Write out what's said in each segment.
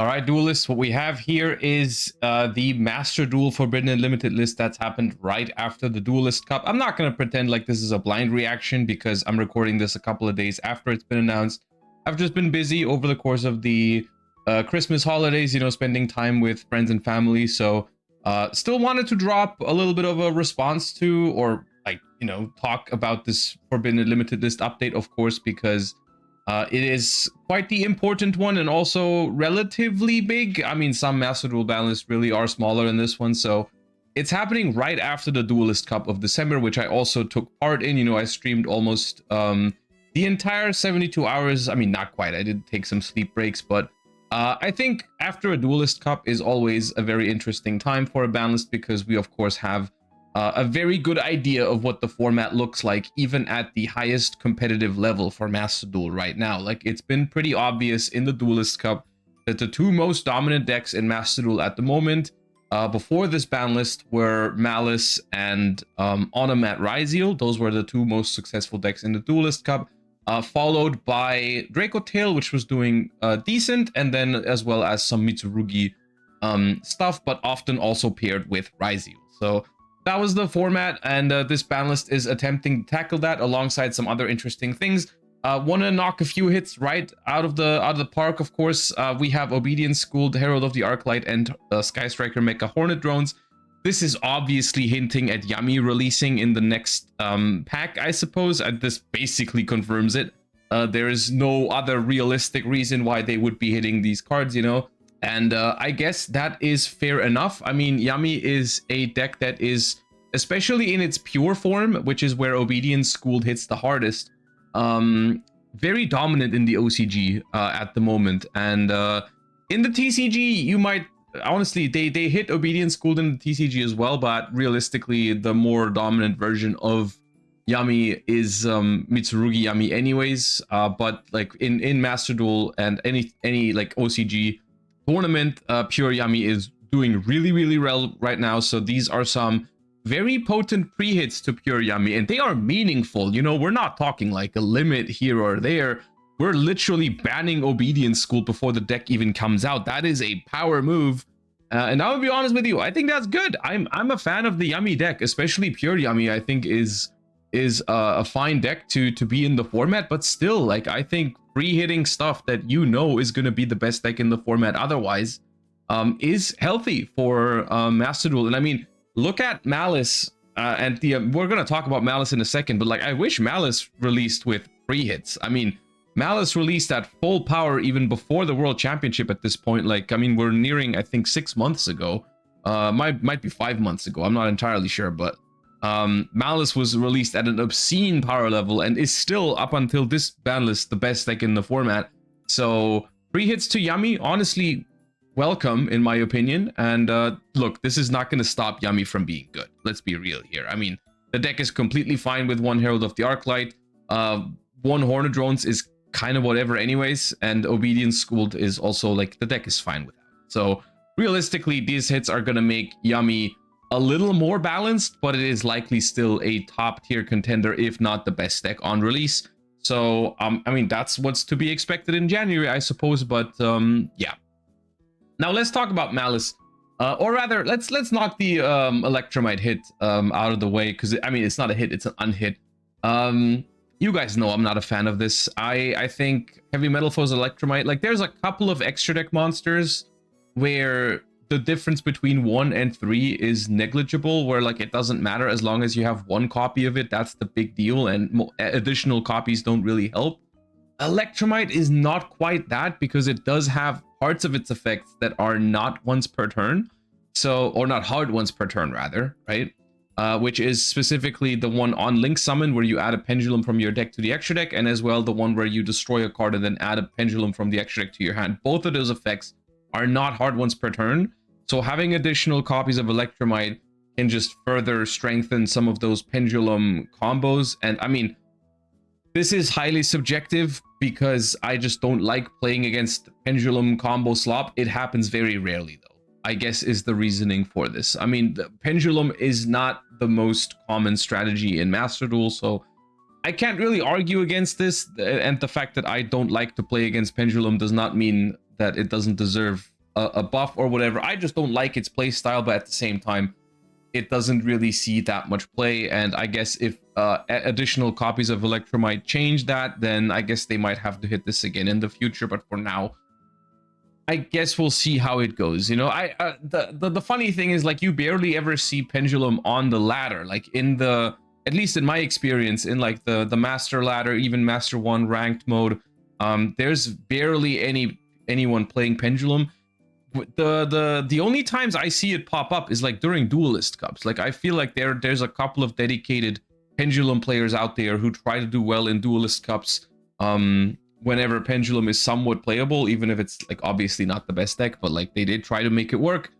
All right, duelists, what we have here is the Master Duel Forbidden and Limited list that's happened right after the Duelist Cup. I'm not going to pretend like this is a blind reaction because I'm recording this a couple of days after it's been announced. I've just been busy over the course of the Christmas holidays, spending time with friends and family. So still wanted to drop a little bit of a response to, or talk about this Forbidden and Limited list update, of course, because it is quite the important one and also relatively big. I mean, some Master Duel Banlists really are smaller than this one. So it's happening right after the Duelist Cup of December, which I also took part in. I streamed almost the entire 72 hours. I mean, not quite. I did take some sleep breaks, but I think after a Duelist Cup is always a very interesting time for a Banlist because we, of course, have a very good idea of what the format looks like, even at the highest competitive level for Master Duel right now. Like, it's been pretty obvious in the Duelist Cup that the two most dominant decks in Master Duel at the moment, before this ban list, were Malice and Onomat Ryziel. Those were the two most successful decks in the Duelist Cup, followed by Draco Tail, which was doing decent, and then as well as some Mitsurugi stuff, but often also paired with Ryziel. So that was the format, and this ban list is attempting to tackle that alongside some other interesting things. Want to knock a few hits right out of the park. Of course, we have Obedience Schooled, Herald of the Arclight, and Sky Striker Mecha Hornet drones. This is obviously hinting at Yami releasing in the next pack, I suppose. This basically confirms it. There is no other realistic reason why they would be hitting these cards, And I guess that is fair enough. I mean, Yami is a deck that is, especially in its pure form, which is where Obedience Schooled hits the hardest, very dominant in the OCG at the moment. And in the TCG, you might, honestly, they hit Obedience Schooled in the TCG as well, but realistically, the more dominant version of Yami is Mitsurugi Yami anyways. But like in Master Duel and any like OCG tournament, pure Yami is doing really well right now. So these are some very potent pre-hits to pure Yami, and they are meaningful. We're not talking like a limit here or there. We're literally banning Obedience School before the deck even comes out. That is a power move, and I will be honest with you, I think that's good. I'm a fan of the Yami deck, especially pure Yami. I think is a fine deck to be in the format, but still, like, I think free-hitting stuff that is going to be the best deck in the format otherwise is healthy for Master Duel. And I mean, look at Malice, and we're going to talk about Malice in a second, but like, I wish Malice released with free hits. I mean, Malice released at full power even before the World Championship at this point. Like, I mean, we're nearing, I think, 6 months ago. Might be 5 months ago. I'm not entirely sure, but Malice was released at an obscene power level and is still, up until this ban list, the best deck in the format. So free hits to Yami, honestly, welcome in my opinion. And look, this is not going to stop Yami from being good. Let's be real here. I mean, the deck is completely fine with one Herald of the Arclight. One Hornet drones is kind of whatever anyways, and Obedience Schooled is also, like, the deck is fine with that. So realistically, these hits are going to make Yami a little more balanced, but it is likely still a top tier contender, if not the best deck on release. So I mean, that's what's to be expected in January, I suppose. But yeah, now let's talk about Malice, or rather, let's knock the Electromite hit out of the way, because I mean, it's not a hit, it's an unhit. You guys know I'm not a fan of this. I think Heavy Metal Foe's Electromite, like, there's a couple of extra deck monsters where the difference between 1 and 3 is negligible, where like it doesn't matter as long as you have one copy of it. That's the big deal, and additional copies don't really help. Electromite is not quite that, because it does have parts of its effects that are not once per turn, or not hard once per turn rather, right? Which is specifically the one on Link Summon, where you add a pendulum from your deck to the extra deck, and as well the one where you destroy a card and then add a pendulum from the extra deck to your hand. Both of those effects are not hard once per turn. So having additional copies of Electromite can just further strengthen some of those pendulum combos. And I mean, this is highly subjective because I just don't like playing against pendulum combo slop. It happens very rarely, though, I guess, is the reasoning for this. I mean, the pendulum is not the most common strategy in Master Duel, so I can't really argue against this. And the fact that I don't like to play against pendulum does not mean that it doesn't deserve a buff or whatever. I just don't like its play style, but at the same time, it doesn't really see that much play. And I guess if additional copies of Electromite change that, then I guess they might have to hit this again in the future. But for now, I guess we'll see how it goes. You know, the funny thing is, like, you barely ever see Pendulum on the ladder, like in the, at least in my experience, in like the Master ladder, even Master 1 ranked mode, there's barely anyone playing Pendulum. The only times I see it pop up is like during Duelist Cups. Like, I feel like there's a couple of dedicated Pendulum players out there who try to do well in Duelist Cups whenever Pendulum is somewhat playable, even if it's like obviously not the best deck, but like they did try to make it work.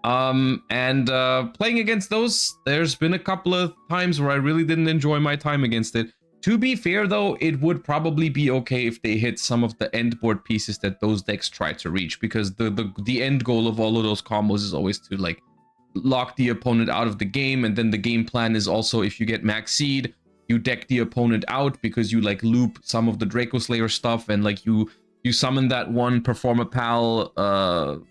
And playing against those, there's been a couple of times where I really didn't enjoy my time against it. To be fair, though, it would probably be okay if they hit some of the end board pieces that those decks try to reach, because the end goal of all of those combos is always to like lock the opponent out of the game. And then the game plan is also, if you get max seed, you deck the opponent out because you like loop some of the Draco Slayer stuff, and like you summon that one Performapal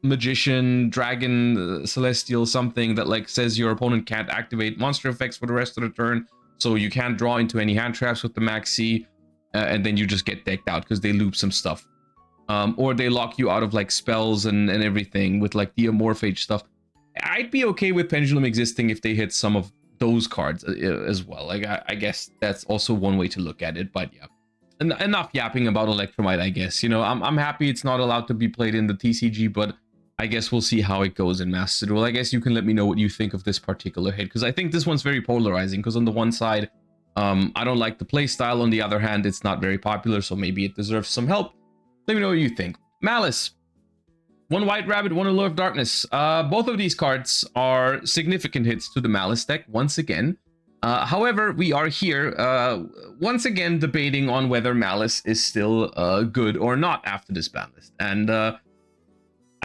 magician dragon celestial something that like says your opponent can't activate monster effects for the rest of the turn. So you can't draw into any hand traps with the max C, and then you just get decked out because they loop some stuff. Or they lock you out of like spells and everything with like the Amorphage stuff. I'd be okay with Pendulum existing if they hit some of those cards as well. Like, I guess that's also one way to look at it, but yeah. Enough yapping about Electromite, I guess. You know, I'm happy it's not allowed to be played in the TCG, but I guess we'll see how it goes in Master Duel. I guess you can let me know what you think of this particular hit, because I think this one's very polarizing, because on the one side, I don't like the play style. On the other hand, it's not very popular, so maybe it deserves some help. Let me know what you think. Malice. One White Rabbit, one Allure of Darkness. Both of these cards are significant hits to the Malice deck, once again. However, we are here, once again, debating on whether Malice is still good or not after this ban list. And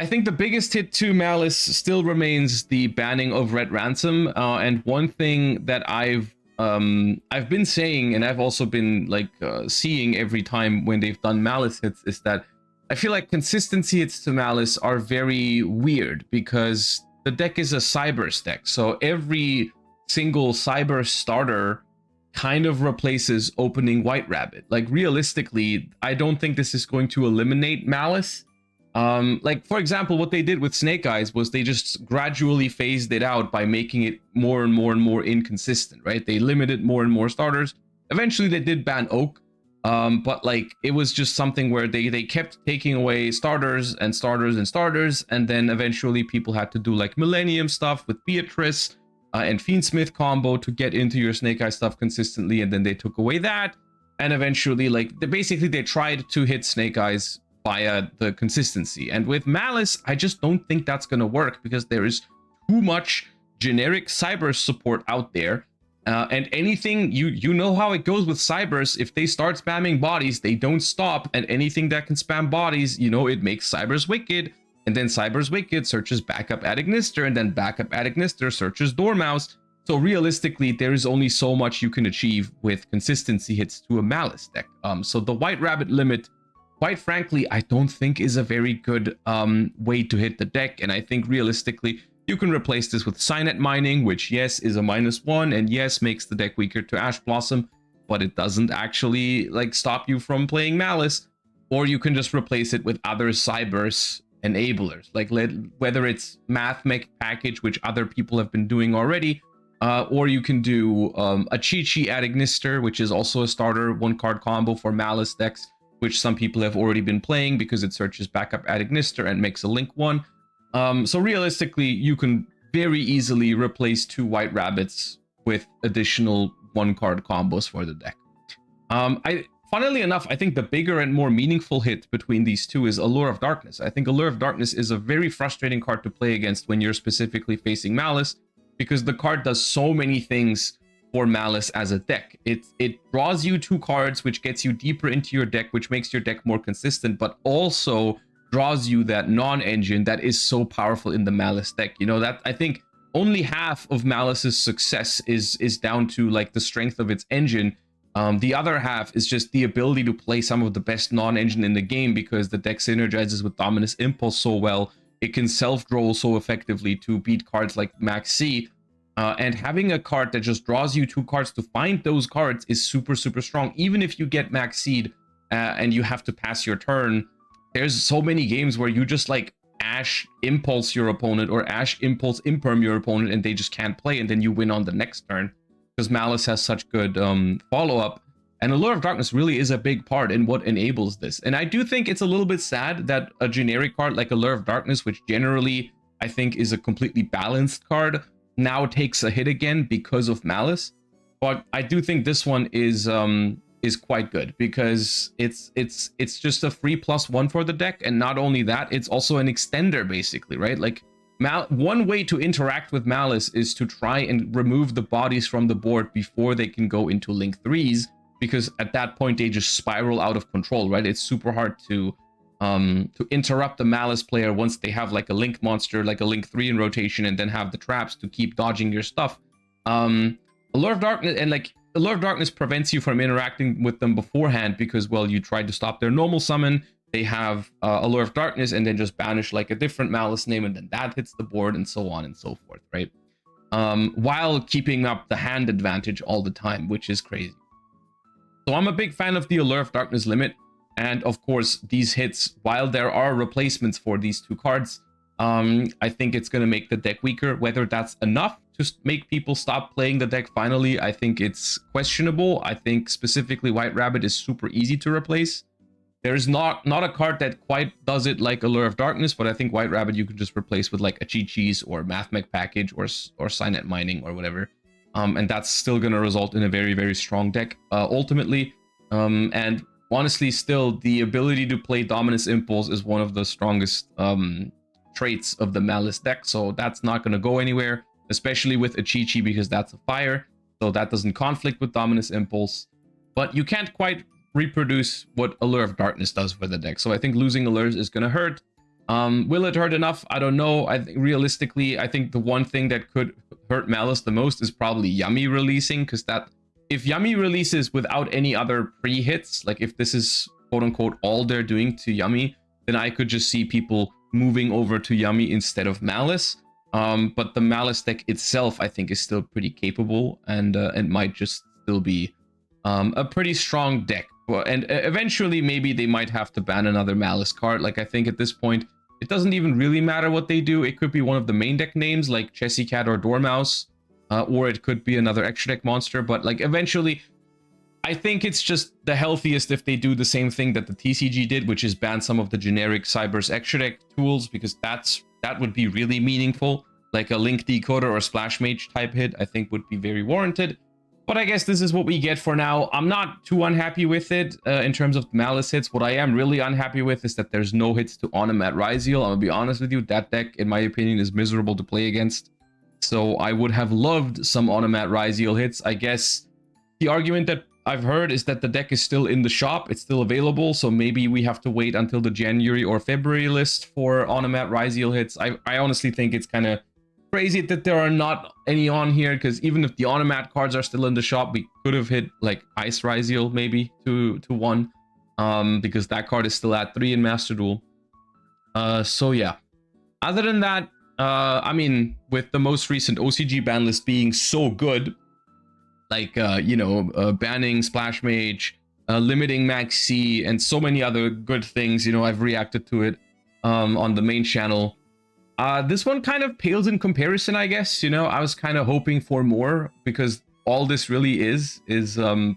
I think the biggest hit to Malice still remains the banning of Red Ransom. And one thing that I've been saying, and I've also been like seeing every time when they've done Malice hits, is that I feel like consistency hits to Malice are very weird, because the deck is a Cyber deck. So every single Cyber starter kind of replaces opening White Rabbit. Like, realistically, I don't think this is going to eliminate Malice. Like, for example, what they did with Snake Eyes was they just gradually phased it out by making it more and more and more inconsistent, right? They limited more and more starters. Eventually, they did ban Oak, but like, it was just something where they kept taking away starters and starters and starters, and then eventually people had to do like Millennium stuff with Beatrice and Fiendsmith combo to get into your Snake Eyes stuff consistently, and then they took away that, and eventually, like, they tried to hit Snake Eyes via the consistency. And with Malice, I just don't think that's going to work, because there is too much generic Cyber support out there. And anything, you know how it goes with Cybers. If they start spamming bodies, they don't stop. And anything that can spam bodies, you know, it makes Cybers wicked. And then Cybers wicked searches backup at Ignister, and then backup at Ignister searches Dormouse. So realistically, there is only so much you can achieve with consistency hits to a Malice deck. So the White Rabbit limit, quite frankly, I don't think is a very good way to hit the deck. And I think realistically, you can replace this with Signet Mining, which, yes, is a -1, and yes, makes the deck weaker to Ash Blossom, but it doesn't actually like stop you from playing Malice. Or you can just replace it with other Cybers enablers, like whether it's Math Mech Package, which other people have been doing already, or you can do a Chi-Chi at Ignister, which is also a starter 1-card combo for Malice decks, which some people have already been playing because it searches backup at Ignister and makes a Link 1. So realistically, you can very easily replace 2 White Rabbits with additional 1-card combos for the deck. Funnily enough, I think the bigger and more meaningful hit between these two is Allure of Darkness. I think Allure of Darkness is a very frustrating card to play against when you're specifically facing Malice, because the card does so many things for Malice as a deck. It draws you 2 cards, which gets you deeper into your deck, which makes your deck more consistent, but also draws you that non-engine that is so powerful in the Malice deck. You know, that I think only half of Malice's success is down to like the strength of its engine. The other half is just the ability to play some of the best non-engine in the game, because the deck synergizes with Dominus Impulse so well. It can self-draw so effectively to beat cards like Max C. And having a card that just draws you 2 cards to find those cards is super, super strong. Even if you get Max Seed and you have to pass your turn, there's so many games where you just like Ash Impulse your opponent or Ash Impulse Imperm your opponent and they just can't play, and then you win on the next turn because Malice has such good follow-up. And Allure of Darkness really is a big part in what enables this. And I do think it's a little bit sad that a generic card like Allure of Darkness, which generally I think is a completely balanced card, now takes a hit again because of Malice. But I do think this one is quite good because it's just a free +1 for the deck, and not only that, it's also an extender basically, right? Like one way to interact with Malice is to try and remove the bodies from the board before they can go into Link 3s, because at that point they just spiral out of control, right? It's super hard to interrupt the Malice player once they have like a Link monster, like a Link 3 in rotation, and then have the traps to keep dodging your stuff. Allure of Darkness, and like Allure of Darkness prevents you from interacting with them beforehand because, well, you tried to stop their normal summon, they have Allure of Darkness, and then just banish like a different Malice name, and then that hits the board, and so on and so forth, right? While keeping up the hand advantage all the time, which is crazy. So I'm a big fan of the Allure of Darkness limit. And of course, these hits, while there are replacements for these 2 cards, I think it's going to make the deck weaker. Whether that's enough to make people stop playing the deck finally, I think it's questionable. I think specifically White Rabbit is super easy to replace. There's not a card that quite does it like Allure of Darkness, but I think White Rabbit you can just replace with like a Chi-Chi's or Mathmech package or Signet Mining or whatever. And that's still going to result in a very, very strong deck ultimately. And honestly, still, the ability to play Dominus Impulse is one of the strongest traits of the Malice deck, so that's not going to go anywhere, especially with a Chi-Chi, because that's a fire, so that doesn't conflict with Dominus Impulse. But you can't quite reproduce what Allure of Darkness does for the deck, so I think losing Allures is going to hurt. Will it hurt enough? I don't know. I think realistically, I think the one thing that could hurt Malice the most is probably Yummy releasing, because that if Yummy releases without any other pre-hits, like if this is quote-unquote all they're doing to Yummy, then I could just see people moving over to Yummy instead of Malice. But the Malice deck itself, I think, is still pretty capable, and it might just still be a pretty strong deck. And eventually, maybe they might have to ban another Malice card. Like, I think at this point, it doesn't even really matter what they do. It could be one of the main deck names, like Chessy Cat or Dormouse. Or it could be another extra deck monster, but like eventually, I think it's just the healthiest if they do the same thing that the TCG did, which is ban some of the generic Cyber's extra deck tools, because that would be really meaningful. Like a Link Decoder or Splash Mage type hit, I think would be very warranted. But I guess this is what we get for now. I'm not too unhappy with it in terms of Malice hits. What I am really unhappy with is that there's no hits to Onomat Ryziel. I'm gonna be honest with you, that deck, in my opinion, is miserable to play against. So I would have loved some Onomat Ryziel hits. I guess the argument that I've heard is that the deck is still in the shop. It's still available. So maybe we have to wait until the January or February list for Onomat Ryziel hits. I honestly think it's kind of crazy that there are not any on here, because even if the Onomat cards are still in the shop, we could have hit like Ice Ryziel maybe to 1, because that card is still at 3 in Master Duel. So yeah, other than that, I mean, with the most recent OCG ban list being so good, like, banning Splash Mage, limiting Max C, and so many other good things, I've reacted to it on the main channel. This one kind of pales in comparison, I guess. I was kind of hoping for more, because all this really is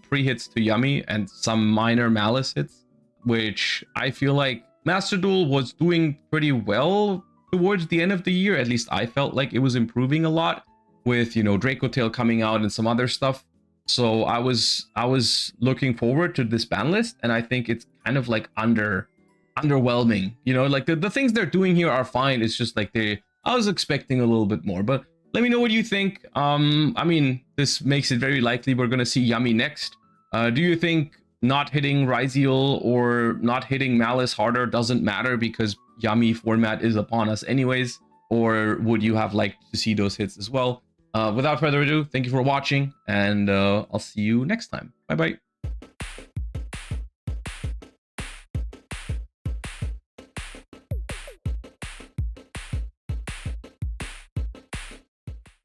pre-hits to Yummy and some minor Malice hits, which I feel like Master Duel was doing pretty well towards the end of the year. At least I felt like it was improving a lot with, Draco Tail coming out and some other stuff. So I was looking forward to this ban list, and I think it's kind of like underwhelming. Like the things they're doing here are fine. It's just like I was expecting a little bit more. But let me know what you think. I mean, this makes it very likely we're gonna see Yummy next. Do you think not hitting Ryziel or not hitting Malice harder doesn't matter because Yummy format is upon us anyways? Or would you have liked to see those hits as well? Without further ado, thank you for watching, and I'll see you next time. Bye bye.